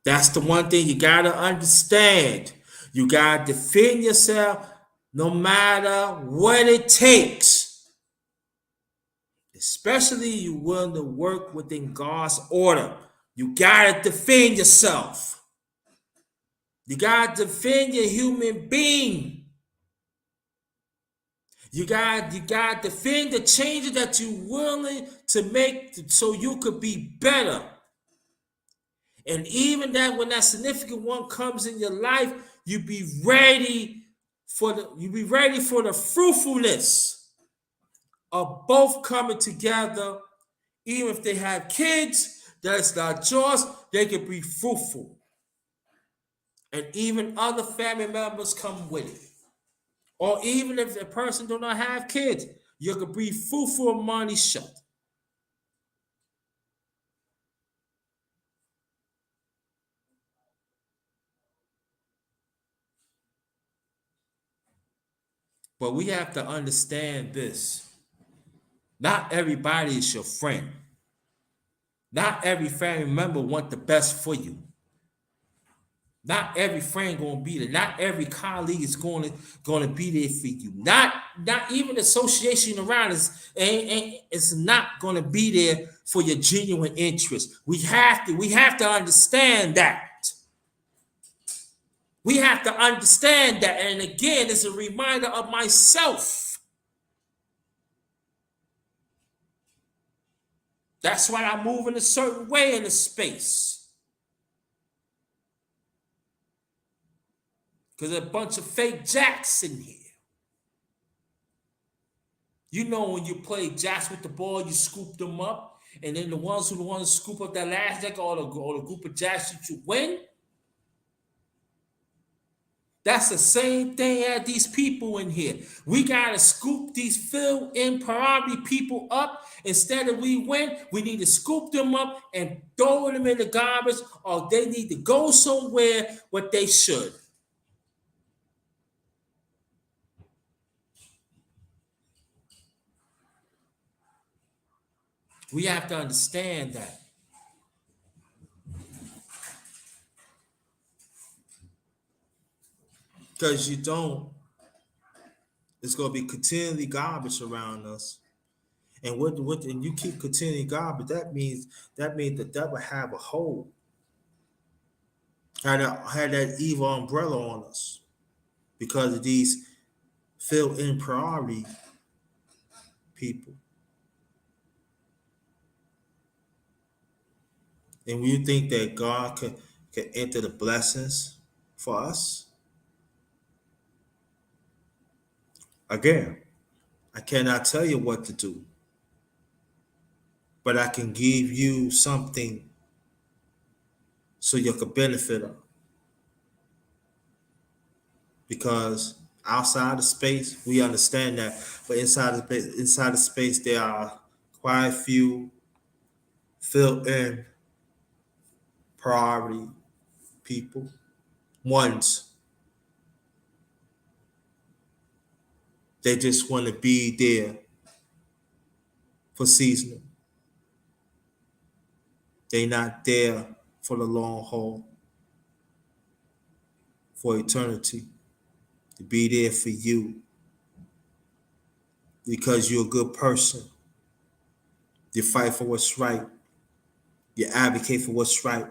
That's the one thing you gotta understand. You gotta defend yourself no matter what it takes. Especially you willing to work within God's order. You gotta defend yourself. You gotta defend your human being. You gotta defend the changes that you're willing to make so you could be better. And even that when that significant one comes in your life, you be ready for the fruitfulness of both coming together. Even if they have kids, that's not yours, they can be fruitful. And even other family members come with it. Or even if the person do not have kids, you can be fruitful among each other. But we have to understand this. Not everybody is your friend. Not every family member want the best for you. Not every friend gonna be there. Not every colleague is gonna be there for you. Not even association around is not gonna be there for your genuine interest. We have to understand that. We have to understand that. And again, it's a reminder of myself. That's why I move in a certain way in the space. Because there's a bunch of fake jacks in here. You know when you play jacks with the ball, you scoop them up, and then the ones who want to scoop up that last jack or the group of jacks that you win, That's the same thing as these people in here. We gotta scoop these fill-in priority people up. Instead of we win, we need to scoop them up and throw them in the garbage, or they need to go somewhere what they should. We have to understand that. Because you don't, it's gonna be continually garbage around us. And what and you keep continuing garbage, that means the devil have a hold, had that evil umbrella on us because of these fill in priority people. And when you think that God can enter the blessings for us, again, I cannot tell you what to do, but I can give you something so you can benefit of. Because outside of space, we understand that, but inside the space, there are quite a few fill in priority people. Ones, they just want to be there for seasonal. They not there for the long haul, for eternity. To be there for you because you're a good person. You fight for what's right. You advocate for what's right.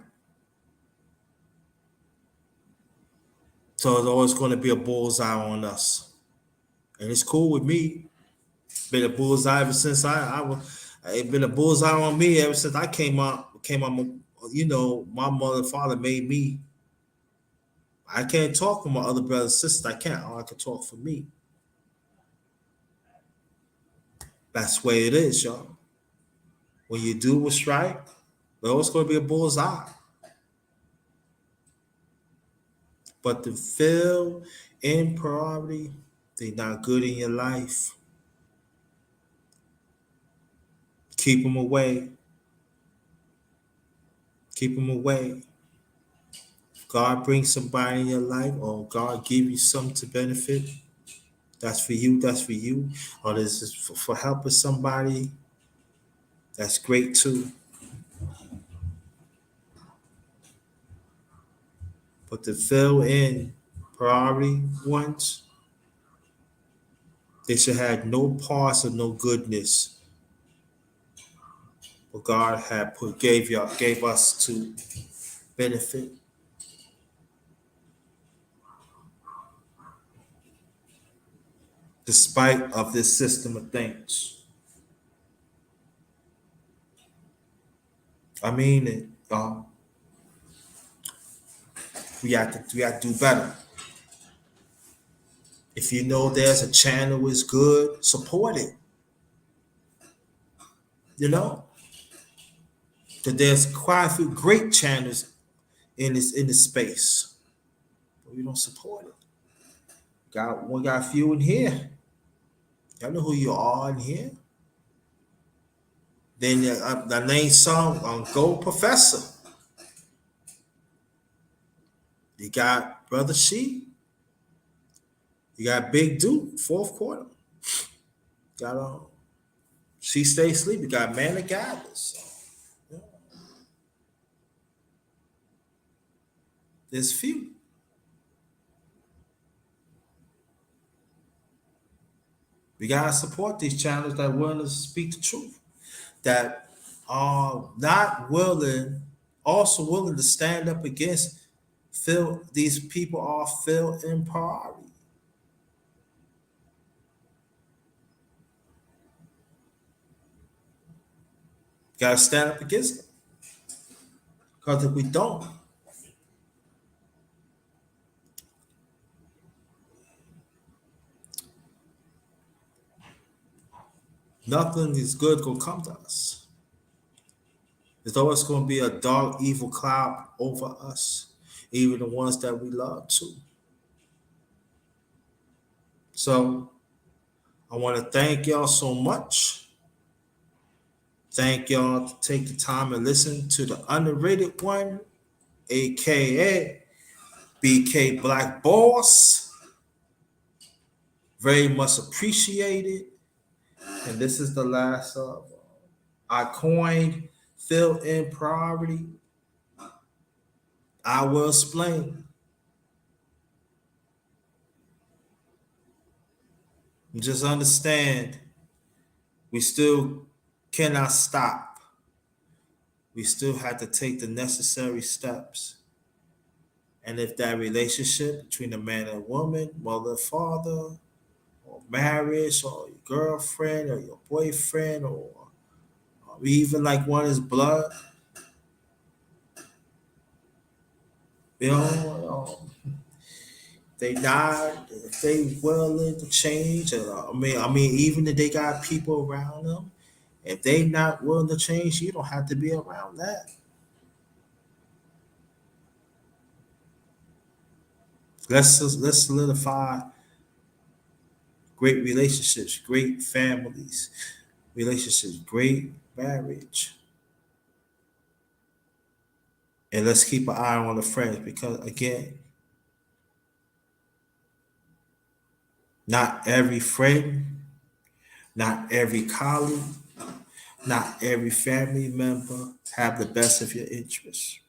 So there's always going to be a bullseye on us, and it's cool with me. Been a bullseye ever since I was. It's been a bullseye on me ever since I came out. Came out. You know, my mother and father made me. I can't talk for my other brothers and sisters. I can't. All I can talk for me. That's the way it is, y'all. When you do what's right, there's always going to be a bullseye. But to feel in priority, they're not good in your life. Keep them away. Keep them away. God brings somebody in your life, or God give you something to benefit. That's for you. That's for you. Or this is for helping somebody. That's great too. But to fill in priority ones, they should have no parts of no goodness. What God had gave us to benefit. Despite of this system of things. I mean it. We have to do better. If you know there's a channel is good, support it. You know that there's quite a few great channels in this space, but we don't support it. Got a few in here. Y'all know who you are in here. Then the name song on Go Professor. You got Brother She. You got Big Duke, fourth quarter. Got She Stay Asleep. You got Man of Gathers. Yeah. There's few. We gotta support these channels that are willing to speak the truth, that are not willing, also willing to stand up against these people are filled in priority. Gotta stand up against them. Because if we don't, nothing is good gonna come to us. There's always gonna be a dark, evil cloud over us, even the ones that we love too. So I want to thank y'all so much. Thank y'all to take the time and listen to the underrated one, aka BK Black Boss. Very much appreciated. And this is the last of I coined fill in priority. I will explain. Just understand we still cannot stop. We still have to take the necessary steps. And if that relationship between a man and a woman, mother, father, or marriage, or your girlfriend, or your boyfriend, or even like one is blood, you know, they not, if they willing to change. I mean, even if they got people around them, if they not willing to change, you don't have to be around that. Let's solidify great relationships, great families, relationships, great marriage, and let's keep an eye on the friends because again, not every friend, not every colleague, not every family member have the best of your interests.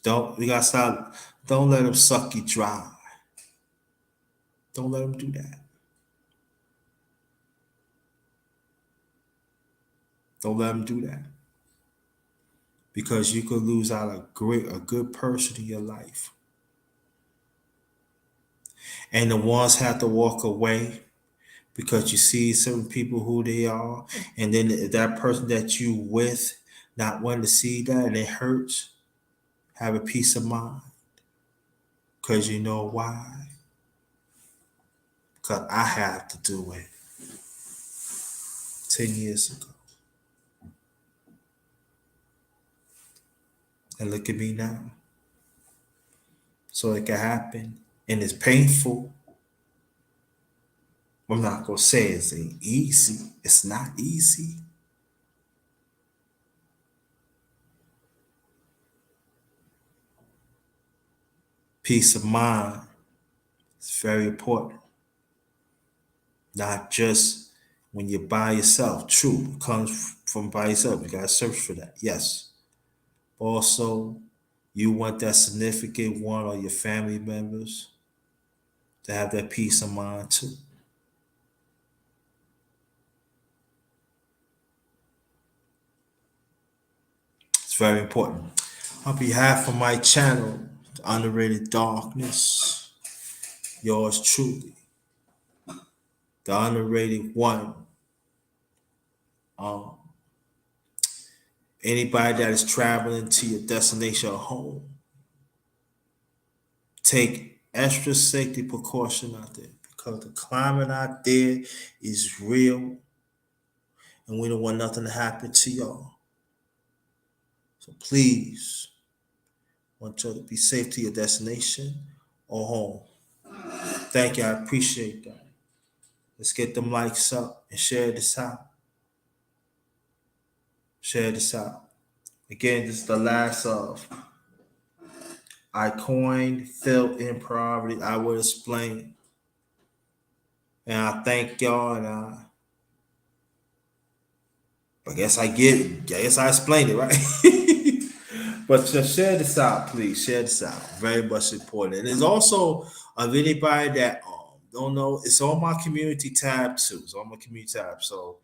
Don't we gotta stop? Don't let them suck you dry. Don't let them do that. Don't let them do that because you could lose out a good person in your life, and the ones have to walk away because you see certain people who they are, and then if that person that you with not wanting to see that and it hurts. Have a peace of mind because you know why? Because I had to do it 10 years ago, and look at me now. So it can happen, and it's painful. I'm not gonna say it's easy. It's not easy. Peace of mind is very important. Not just when you're by yourself. True, it comes from by yourself. You gotta search for that. Yes. Also, you want that significant one or your family members to have that peace of mind too. It's very important. On behalf of my channel, The Underrated Darkness, yours truly, the underrated one. Um, Anybody that is traveling to your destination or home, take extra safety precaution out there because the climate out there is real and we don't want nothing to happen to y'all. So please, want you to be safe to your destination or home. Thank you. I appreciate that. Let's get them likes up and share this out. Share this out. Again, this is the last of I coined, felt in poverty. I will explain. And I thank y'all. And I guess I guess I explained it, right? But just share this out, please. Share this out. Very much important. And there's also of anybody that don't know, it's on my community tab too. It's on my community tab. So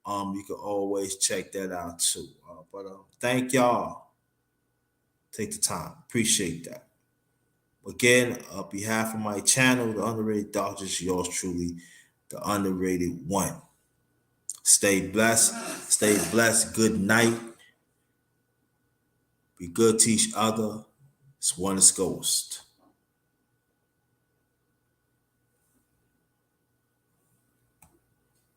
you can always check that out too. But thank y'all. Take the time. Appreciate that. Again, on behalf of my channel, The Underrated Doctors, yours truly, the underrated one. Stay blessed. Stay blessed. Good night. Be good to each other. It's one is Ghost.